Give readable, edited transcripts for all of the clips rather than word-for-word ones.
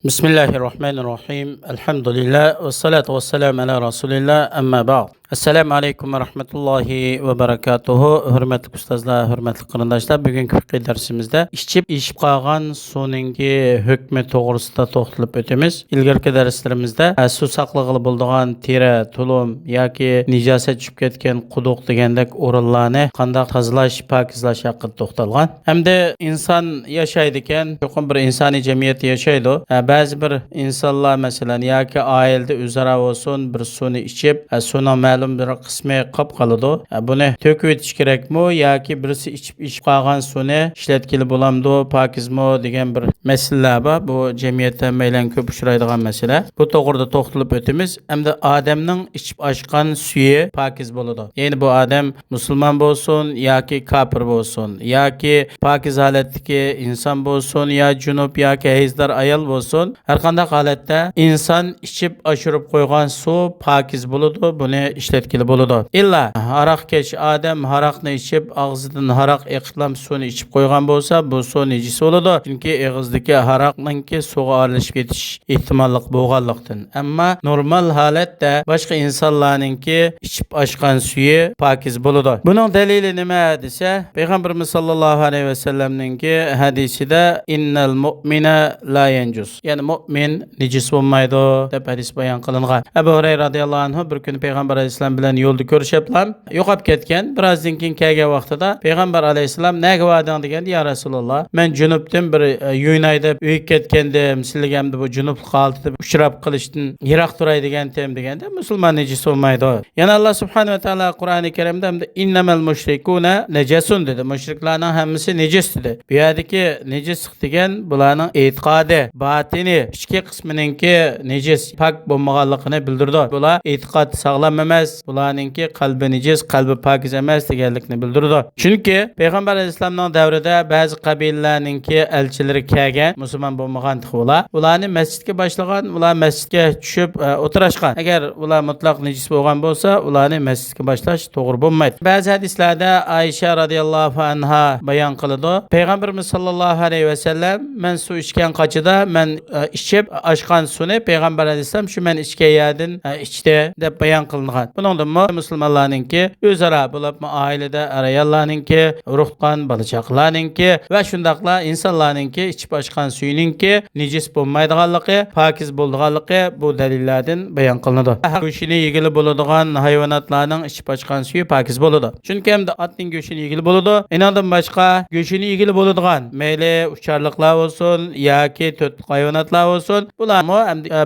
Bismillahirrahmanirrahim. Elhamdülillah ve salatu ve selamu ala Resulillah. Amma ba'd. Assalamu alaikum ve rahmetullahi ve berekatuhu. Hürmetli ustazlar, hürmetli qarindoshlar, bugungi fiqh darsimizda ishib qolgan suvningi hukmi to'g'risida to'xtalib o'tamiz. Ilgarki darslarimizda suv saqlig'i bo'lgan teri, tulum yoki nijosat tushib ketgan quduq degandek o'rinlarni qanday tozalash, pokizlash haqida to'xtalgan. Hamda inson yashaydi ekan, cho'qim bir insoniy jamiyat yashaydi. Ba'zi bir insonlar masalan yoki oilada o'zaro bo'lsin bir suvni ichib, suvning ma'lum bir qismi qolib qoladi. Buni to'kib o'tish kerakmi yoki birisi ichib qolgan suvni ishlatkili bo'lamdi, pokizmi degan bir masalalar bor. Bu jamiyatda maylan ko'p uchraydigan masala. Bu to'g'rida to'xtalib o'tamiz. Hamda odamning ichib oshgan suvi pokiz bo'ladi. Ya'ni bu odam musulmon bo'lsin yoki kofir bo'lsin, yoki pokiz holatdagi inson bo'lsin, yo junub yoki hayzdor ayol bo'lsin, har qanday holatda inson ichib oshirib qo'ygan suv pokiz bo'ladi. Buni ishlatkili bo'ladi. Illa aroq kech odam aroqni ichib og'zidan aroq eqitlam suvni ichib qo'ygan bo'lsa, bu suv najis bo'ladi. Chunki og'izdagi aroqninki suvga aralashib ketish ehtimollik bo'lganlikdan. Ammo normal holatda boshqa insonlarningki ichib oshgan suvi pokiz bo'ladi. Buning dalili nima desa, payg'ambarimiz sollallohu alayhi vasallamningki hadisida innal mu'mina la yanjus. Ya'ni mu'min najis bo'lmaydi deb hadis bayon qilingan. Abu Hurayra radhiyallohu anhu bir kun payg'ambar alayhisalom bilan yo'lda ko'rishiblar, yo'qolib ketgan. Birozdan keyin kelgan vaqtida payg'ambar alayhisalom nega va'dang deganda, ya Rasululloh, men junubdan bir yo'ynayda uyib ketgandim, sizlarga bu junublik holatda uchrab qilishdan yiroq turay degandim deganda, musulmon najis bo'lmaydi. Yana Alloh subhanahu va taolo Qur'oni Karimda innamal mushrikuna najasun dedi. Mushriklarning hammasi najis dedi. Bu yerdagi najislik degan bularning e'tiqodi, batini, ichki qisminingki najis, pok bo'lmaganligini bildirdi. Bular e'tiqod sog'lom emas, bularningki qalbi najis, qalbi pokiz emas deganlikni bildirdi. Chunki payg'ambar alayhisolamning davrida ba'zi qabilalarningki elchilari kelgan, musulmon bo'lmagan ular, ularni masjidga boshlagan, ular masjidga tushib o'tirishgan. Agar ular mutlaq najis bo'lgan bo'lsa, ularni masjidga boshlash to'g'ri bo'lmaydi. Ba'zi hadislarda Aisha radhiyallohu anha bayon qiladi. Payg'ambarimiz sollallohu alayhi vasallam men suv ichgan qachida men ichib oshgan suvni payg'ambar alayhisolam shu men ichgan yerdan ichdi deb bayon qilingan. Buningdan musulmonlarningki o'zaro bo'lib oilada ayollarningki, urug'qon bola-chaqalarningki va shundaqla insonlarningki ichib oshgan suyiningki najis bo'lmaydiganligi, pokiz bo'lganligi bu dalillardan bayon qilinadi. Go'shtini yegili bo'ladigan hayvonotlarning ichib oshgan suvi pokiz bo'ladi. Chunki hamda otning go'shtini yegili bo'ladi. Inondan boshqa go'shtini yegili bo'ladigan mayli ucharliqlar bo'lsin yoki to'tliq hayvonotlar bo'lsin, bularmi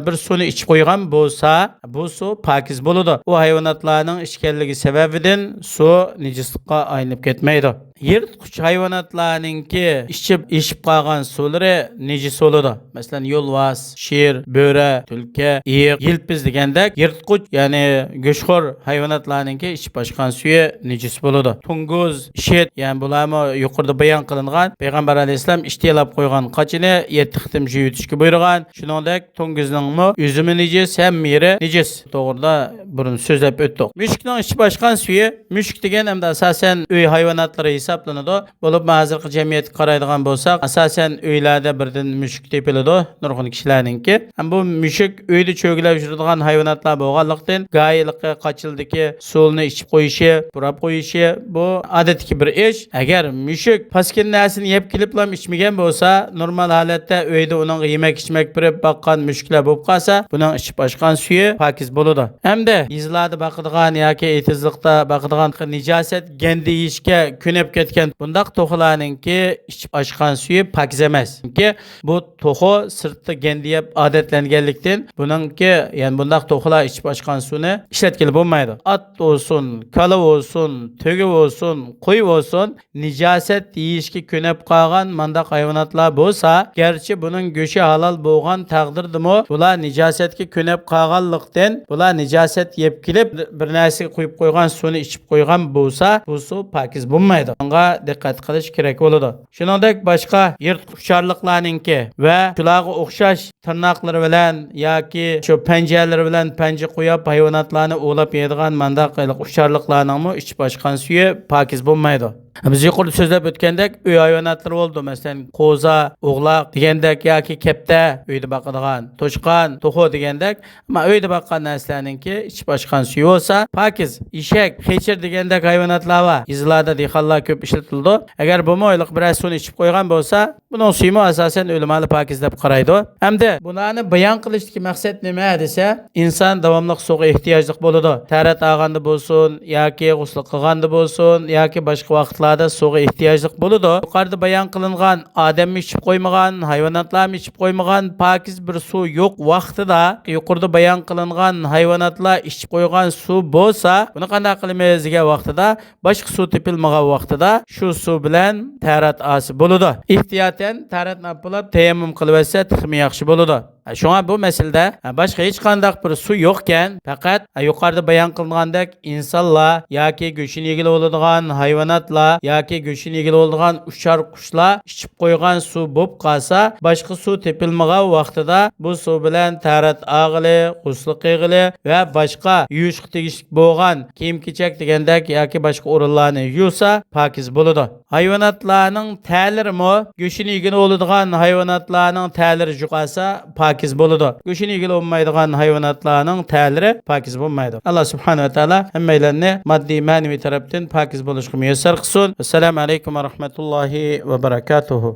bir suvni ichib qo'ygan bo'lsa, bu suv pokiz bo'ladi. U hayvonotlarning ichganligi sababidan suv najislikqa aylanib ketmaydi. Yirtqich hayvonotlarningki ishib qolgan suvlari najis bo'ladi. Masalan, yo'lvas, sher, bo'ra, tulki, iyiq, yilpiz degandek yirtqich, ya'ni go'shxo'r hayvonotlarningki ishib oshgan suvi najis bo'ladi. Tunguz, shet, ya'ni bularmi yuqorida bayon qilingan, payg'ambar alayhisalom ishtilab qo'ygan qochini 7 qitim yuvishga buyurgan. Shuningdek, tunguzningmi o'zimi najis, ham meri najis. To'g'rida burun so'zlab o'tdik. Mushukning ishib oshgan suvi, mushuk degan hamda asosan uy hayvonotlari hisoblanadi. Bo'lib hozirgi jamiyatga qaraydigan bo'lsak, asosan uylarda birdan mushuk tepiladi, nurg'un kishilarningki. Ham bu mushuk uyda cho'gilab yuradigan hayvonotlar bo'lganlikdan g'ayiliqqa qochildiki suvni ichib qo'yishi, burab qo'yishi bu odatdagi bir ish. Agar mushuk paskin narsani yeb kelib ham ichmagan bo'lsa, normal holatda uyda uning yemak ichmak birib boqqan mushuklar bo'lib qolsa, buning ichib oshgan suvi pokiz bo'ladi. Hamda izlarda boqadigan yoki etizliqda boqadigan nijosat gandi yeyishga ko'nib ketgan bundaq to'xlarningki ichib oshgan suvi pokiz emas. Chunki bu to'xo sirtda gandiyab odatlanganlikdan buningki, ya'ni bundaq to'xlar ichib oshgan suvni ishlatkili bo'lmaydi. At bo'lsin, kala bo'lsin, to'gi bo'lsin, qo'y bo'lsin, nijosat yeyishga ko'nib qolgan mandaq hayvonotlar bo'lsa, garchi buning go'shi halol bo'lgan taqdirdimi, bular nijosatga ko'nib qolganlikdan, bular nijosat yeb kelib bir narsaga qo'yib qo'ygan suvni ichib qo'ygan bo'lsa, bu suv pokiz bo'lmaydi. Bunga diqqat qilish kerak bo'ladi. Shuningdek, boshqa yirtqich ucharliqlarningki va shularga o'xshash tırnaqları bilan yoki shu panjalari bilan panja qo'yib hayvonotlarni o'lab yeydigan mandaq ucharliqlarning ichib ochgan suvi pokiz bo'lmaydi. Biz yuqorida so'zlab o'tgandek uy hayvonotlari bo'ldi. Masalan, qo'za, o'g'loq degandek yoki kapta uyda boqadigan, to'chqon, to'xo degandek, ammo uyda boqqan narsalarningki ichib ochgan suvi bo'lsa pokiz. Eshak, xechir degandek hayvonotlar va izlarda dehqonlar ko'p ishlatildi. Agar bu mo'yliq bir suvni ichib qo'ygan bo'lsa, buning suvi asosan o'limali pokiz deb qaraydi. Hamda bularni bayon qilishdagi maqsad nima desa, inson davomli suvga ehtiyojli bo'ladi. Tarat ag'anda bo'lsin, yoki g'usl qilganda bo'lsin, yoki boshqa vaqtlarda suvga ehtiyojli bo'ladi. Yuqorida bayon qilingan odam ichib qo'ymagan, hayvonotlar ichib qo'ymagan pokiz bir suv yo'q vaqtida yuqorida bayon qilingan hayvonotlar ichib qo'ygan suv bo'lsa, buni qanday qilamiz degan vaqtida, boshqa suv tepilmagan vaqtida shu suv bilan tarat asi bo'ladi. Ehtiyotan tarat napilab tayammum qilib olsa, texmi yaxshi bo'ladi. Shunga bu masalada boshqa hech qanday bir suv yo'qkan, faqat yuqorida bayon qilingandek insonlar yoki go'shin yegili bo'ladigan hayvonotlar yoki go'shin yegili bo'ladigan uchar qushlar ichib qo'ygan suv bo'lib qolsa, boshqa suv tepilmagan vaqtida bu suv bilan tarat og'ili, g'usl qilg'ili va boshqa yuvishga tegishli bo'lgan kiyim-kechak degandek yoki boshqa o'rinlarni yuvsa, pokiz bo'ladi. Hayvonotlarning ta'lirmi go'shin yegili bo'ladigan hayvonotlarning ta'liri juqasa pokiz bo'ladi. Go'shin yegili bo'lmaydigan hayvonotlarning ta'liri pokiz bo'lmaydi. Alloh subhanahu va taolo hammalarni moddiy ma'naviy tarafdan pokiz bo'lishga muyassar qilsin. Assalomu alaykum va rahmatullohi va barakatuh.